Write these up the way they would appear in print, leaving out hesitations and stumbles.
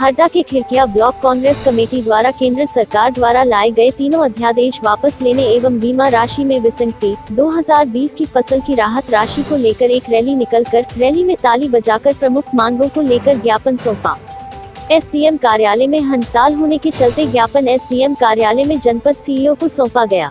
हरदा के Khirkiya block Congress committee द्वारा केंद्र सरकार द्वारा लाए गए तीनों अध्यादेश वापस लेने एवं बीमा राशि में विसंगति 2020 की फसल की राहत राशि को लेकर एक रैली निकलकर रैली में ताली बजाकर प्रमुख मांगों को लेकर ज्ञापन सौंपा। एसडीएम कार्यालय में हड़ताल होने के चलते ज्ञापन एसडीएम कार्यालय में जनपद सीईओ को सौंपा गया।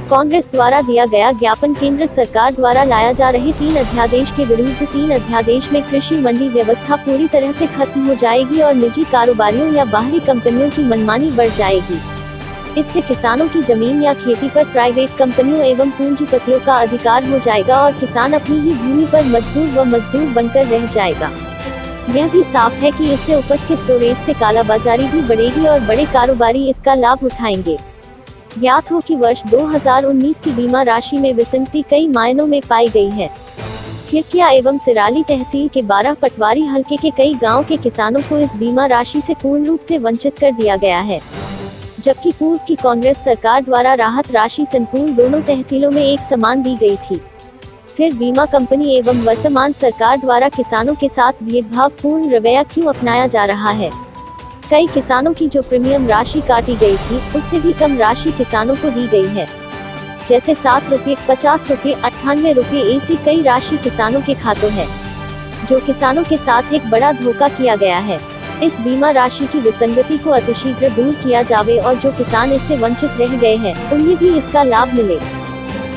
कांग्रेस द्वारा दिया गया ज्ञापन केंद्र सरकार द्वारा लाया जा रहे 3 अध्यादेश के विरुद्ध 3 अध्यादेश में कृषि मंडी व्यवस्था पूरी तरह से खत्म हो जाएगी और निजी कारोबारियों या बाहरी कंपनियों की मनमानी बढ़ जाएगी। इससे किसानों की जमीन या खेती पर प्राइवेट कंपनियों एवं पूंजीपतियों का अधिकार हो जाएगा और किसान अपनी ही भूमि पर मजदूर बनकर रह जाएगा। यह भी साफ है कि इससे उपज के स्टोरेज से कालाबाजारी भी बढ़ेगी और बड़े कारोबारी इसका लाभ उठाएंगे। ज्ञात हो कि वर्ष 2019 की बीमा राशि में विसंगति कई मायनों में पाई गई है। खिरकिया एवं सिराली तहसील के 12 पटवारी हलके के कई गांव के किसानों को इस बीमा राशि से पूर्ण रूप से वंचित कर दिया गया है, जबकि पूर्व की कांग्रेस सरकार द्वारा राहत राशि संपूर्ण दोनों तहसीलों में एक समान दी गई थी। फिर बीमा कंपनी एवं वर्तमान सरकार द्वारा किसानों के साथ भेदभावपूर्ण रवैया क्यों अपनाया जा रहा है? कई किसानों की जो प्रीमियम राशि काटी गई थी उससे भी कम राशि किसानों को दी गई है, जैसे 7 रुपये, 50 रुपये, 98 रुपये ऐसी कई राशि किसानों के खातों है, जो किसानों के साथ एक बड़ा धोखा किया गया है। इस बीमा राशि की विसंगति को अतिशीघ्र दूर किया जावे और जो किसान इससे वंचित रह गए हैं उन्हें भी इसका लाभ मिले।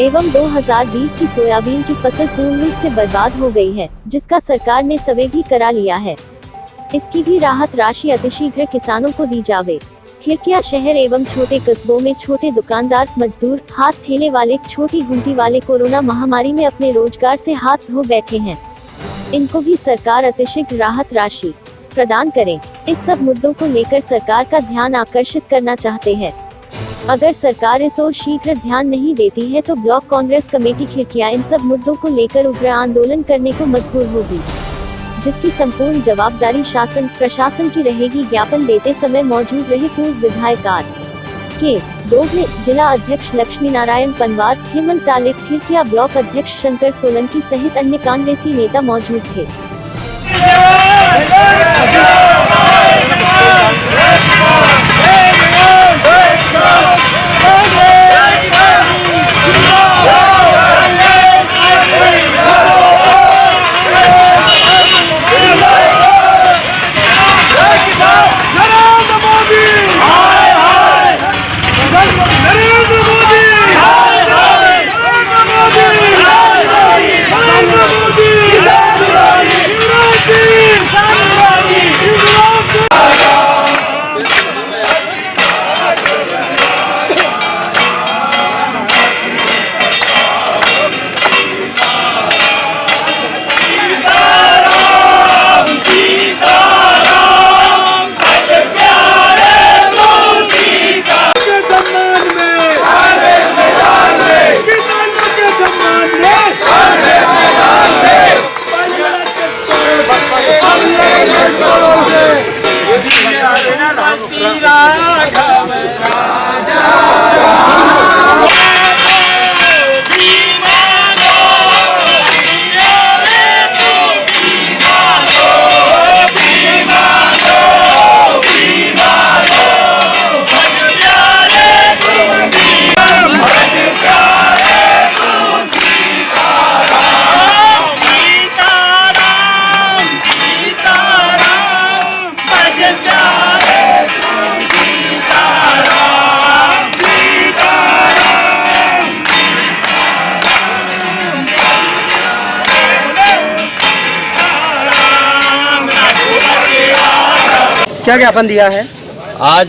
एवं 2020 की सोयाबीन की फसल पूर्ण रूप से बर्बाद हो गई है, जिसका सरकार ने सर्वे भी करा लिया है। इसकी भी राहत राशि अतिशीघ्र किसानों को दी जावे। खिरकिया शहर एवं छोटे कस्बों में छोटे दुकानदार, मजदूर, हाथ ठेले वाले, छोटी घुंटी वाले कोरोना महामारी में अपने रोजगार से हाथ धो बैठे हैं। इनको भी सरकार अतिशीघ्र राहत राशि प्रदान करे। इस सब मुद्दों को लेकर सरकार का ध्यान आकर्षित करना चाहते हैं। अगर सरकार इस ओर शीघ्र ध्यान नहीं देती है तो ब्लॉक कांग्रेस कमेटी खिरकिया इन सब मुद्दों को लेकर उग्र आंदोलन करने को मजबूर होगी, जिसकी संपूर्ण जवाबदारी शासन प्रशासन की रहेगी। ज्ञापन देते समय मौजूद रहे पूर्व विधायक आर के दोगले, जिला अध्यक्ष लक्ष्मी नारायण पनवार, हेमंत तालिक, खिरकिया ब्लॉक अध्यक्ष शंकर सोलंकी सहित अन्य कांग्रेसी नेता मौजूद थे। क्या ज्ञापन दिया है? आज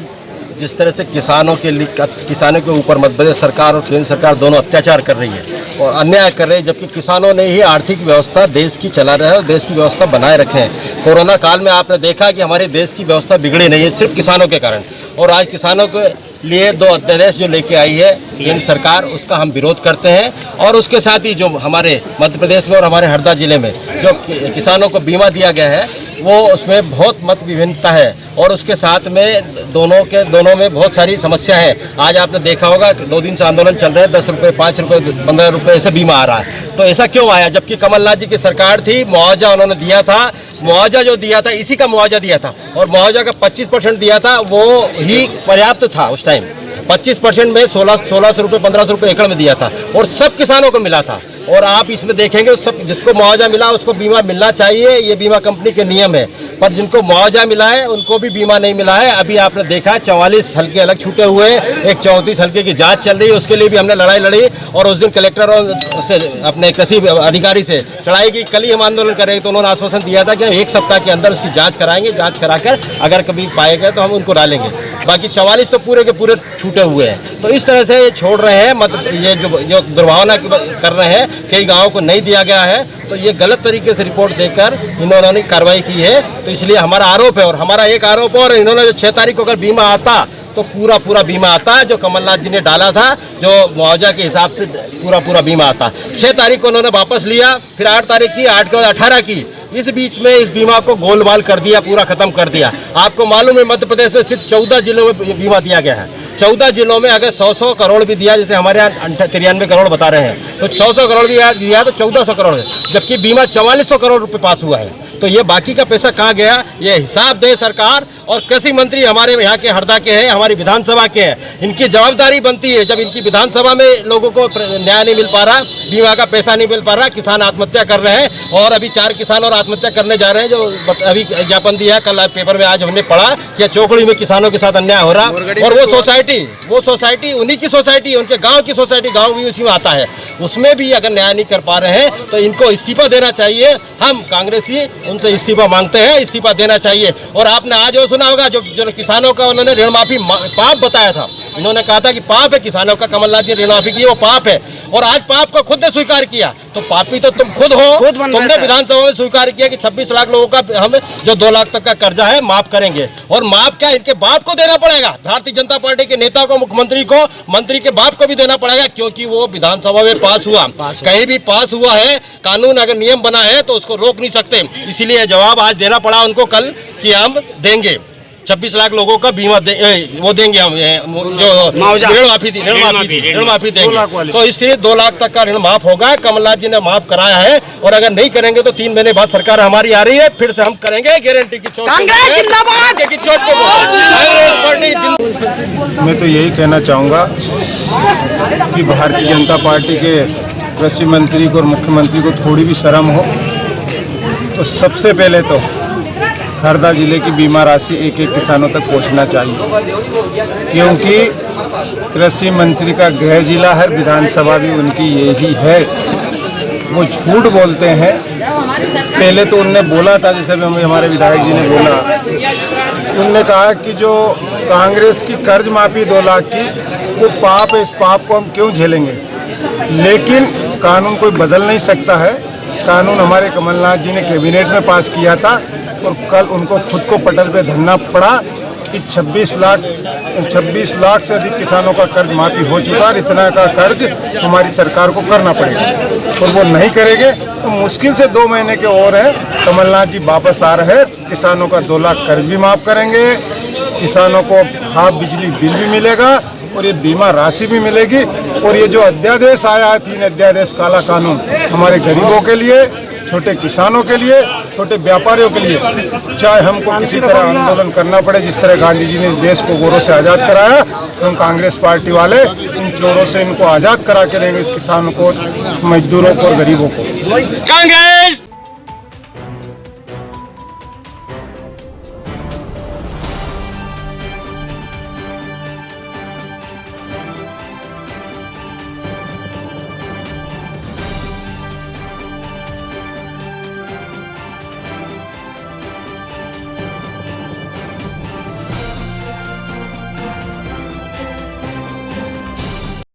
जिस तरह से किसानों के ऊपर मध्य प्रदेश सरकार और केंद्र सरकार दोनों अत्याचार कर रही है और अन्याय कर रही है, जबकि किसानों ने ही आर्थिक व्यवस्था देश की चला रहे हैं और देश की व्यवस्था बनाए रखे हैं। कोरोना काल में आपने देखा कि हमारे देश की व्यवस्था बिगड़ी नहीं है सिर्फ किसानों के कारण, और आज किसानों के लिए 2 अध्यादेश जो लेके आई है केंद्र सरकार, उसका हम विरोध करते हैं। और उसके साथ ही जो हमारे मध्य प्रदेश में और हमारे हरदा जिले में जो किसानों को बीमा दिया गया है वो उसमें बहुत मत विभिन्नता है और उसके साथ में दोनों में बहुत सारी समस्या है। आज आपने देखा होगा 2 दिन से आंदोलन चल रहे हैं, 10 रुपये, 5 रुपये, 15 रुपये ऐसे बीमा आ रहा है। तो ऐसा क्यों आया? जबकि कमलनाथ जी की सरकार थी, मुआवजा उन्होंने दिया था, मुआवजा जो दिया था इसी का मुआवजा दिया था, और मुआवजा का 25% दिया था, वो ही पर्याप्त था। उस टाइम 25% में 1600 रुपये, 1500 रुपये एकड़ में दिया था, और सब किसानों को मिला था। और आप इसमें देखेंगे सब जिसको मुआवजा मिला उसको बीमा मिलना चाहिए, ये बीमा कंपनी के नियम है। पर जिनको मुआवजा मिला है उनको भी बीमा नहीं मिला है। अभी आपने देखा 44 हल्के अलग छूटे हुए हैं, एक 34 हल्के की जांच चल रही है, उसके लिए भी हमने लड़ाई लड़ी, और उस दिन कलेक्टर और से अपने कृषि अधिकारी से चढ़ाई की, कल ही हम आंदोलन करेंगे। तो उन्होंने आश्वासन दिया था कि 1 सप्ताह के अंदर उसकी जाँच कराएंगे, जाँच कराकर अगर कभी पाए गए तो हम उनको डालेंगे। बाकी 44 तो पूरे के पूरे छूटे हुए हैं। तो इस तरह से ये छोड़ रहे हैं, मतलब ये जो दुर्भावना कर रहे हैं कई गाँव को नहीं दिया गया है, तो ये गलत तरीके से रिपोर्ट देकर इन्होंने कार्रवाई की है। तो इसलिए हमारा आरोप है, और हमारा एक आरोप और, इन्होंने जो 6 तारीख को अगर बीमा आता तो पूरा बीमा आता है, जो कमलनाथ जी ने डाला था, जो मुआवजा के हिसाब से पूरा बीमा आता। 6 तारीख को उन्होंने वापस लिया, फिर 8 तारीख की, 8 के बाद 18 की। इस बीच में इस बीमा को गोलमाल कर दिया, पूरा खत्म कर दिया। आपको मालूम है मध्य प्रदेश में सिर्फ 14 जिलों में बीमा दिया गया है। 14 जिलों में अगर 100 करोड़ भी दिया, जैसे हमारे यहाँ 93 करोड़ बता रहे हैं, तो 600 करोड़ भी दिया तो 1400 करोड़ है, जबकि बीमा 4400 करोड़ रुपए पास हुआ है। तो ये बाकी का पैसा कहाँ गया, ये हिसाब दे सरकार। और कृषि मंत्री हमारे यहाँ के हरदा के हैं, हमारी विधानसभा के हैं, इनकी जवाबदारी बनती है। जब इनकी विधानसभा में लोगों को न्याय नहीं मिल पा रहा, बीमा का पैसा नहीं मिल पा रहा, किसान आत्महत्या कर रहे हैं, और अभी 4 किसान और आत्महत्या करने जा रहे हैं, जो अभी ज्ञापन दिया कल पेपर में, आज हमने पढ़ा कि चौकड़ी में किसानों के साथ अन्याय हो रहा। और वो सोसाइटी उन्हीं की सोसाइटी, उनके गाँव की सोसाइटी, गाँव भी उसी में आता है, उसमें भी अगर न्याय नहीं कर पा रहे हैं तो इनको इस्तीफा देना चाहिए। हम कांग्रेसी उनसे इस्तीफा मांगते हैं, इस्तीफा देना चाहिए। और आपने आज वो सुना होगा जो किसानों का उन्होंने ऋण माफी पाप बताया था, उन्होंने कहा था कि पाप है किसानों का, कमलनाथ जी ऋण माफी की वो पाप है, और आज पाप को खुद ने स्वीकार किया। तो पापी तो तुम खुद हो, तुमने विधानसभा में स्वीकार किया कि 26 लाख लोगों का हम जो 2 लाख तक का कर्जा है माफ करेंगे, और माफ क्या इनके बाप को देना पड़ेगा, भारतीय जनता पार्टी के नेता को, मुख्यमंत्री को, मंत्री के बाप को भी देना पड़ेगा, क्योंकि वो विधानसभा में पास हुआ। कहीं भी पास हुआ है, कानून अगर नियम बना है तो उसको रोक नहीं सकते। इसीलिए जवाब आज देना पड़ा उनको कल कि हम देंगे 26 लाख लोगों का बीमा वो देंगे, हम जो ऋण माफी देंगे। तो इसलिए 2 लाख तक का ऋण माफ होगा, कमलनाथ जी ने माफ कराया है। और अगर नहीं करेंगे तो 3 महीने बाद सरकार हमारी आ रही है, फिर से हम करेंगे गारंटी की चोट। मैं तो यही कहना चाहूँगा कि भारतीय जनता पार्टी के कृषि मंत्री को और मुख्यमंत्री को थोड़ी भी शर्म हो, तो सबसे पहले तो हरदा जिले की बीमा राशि एक किसानों तक पहुंचना चाहिए, क्योंकि कृषि मंत्री का गृह जिला है, विधानसभा भी उनकी यही है। वो झूठ बोलते हैं। पहले तो उनने बोला था, जैसे भी हमारे विधायक जी ने बोला, उनने कहा कि जो कांग्रेस की कर्ज माफी 2 लाख की वो पाप है, इस पाप को हम क्यों झेलेंगे। लेकिन कानून कोई बदल नहीं सकता है। कानून हमारे कमलनाथ जी ने कैबिनेट में पास किया था, और कल उनको खुद को पटल पे धरना पड़ा कि 26 लाख से अधिक किसानों का कर्ज माफी हो चुका है, इतना का कर्ज हमारी सरकार को करना पड़ेगा, और वो नहीं करेंगे तो मुश्किल से 2 महीने के और हैं। कमलनाथ जी वापस आ रहे हैं, किसानों का 2 लाख कर्ज भी माफ करेंगे, किसानों को हाफ बिजली बिल भी मिलेगा, और ये बीमा राशि भी मिलेगी। और ये जो अध्यादेश आया है, 3 अध्यादेश काला कानून, हमारे गरीबों के लिए, छोटे किसानों के लिए, छोटे व्यापारियों के लिए, चाहे हमको किसी तरह आंदोलन करना पड़े, जिस तरह गांधी जी ने इस देश को गोरों से आज़ाद कराया, हम कांग्रेस पार्टी वाले इन चोरों से इनको आज़ाद करा के रहेंगे, इस किसानों को, मजदूरों को और गरीबों को। कांग्रेस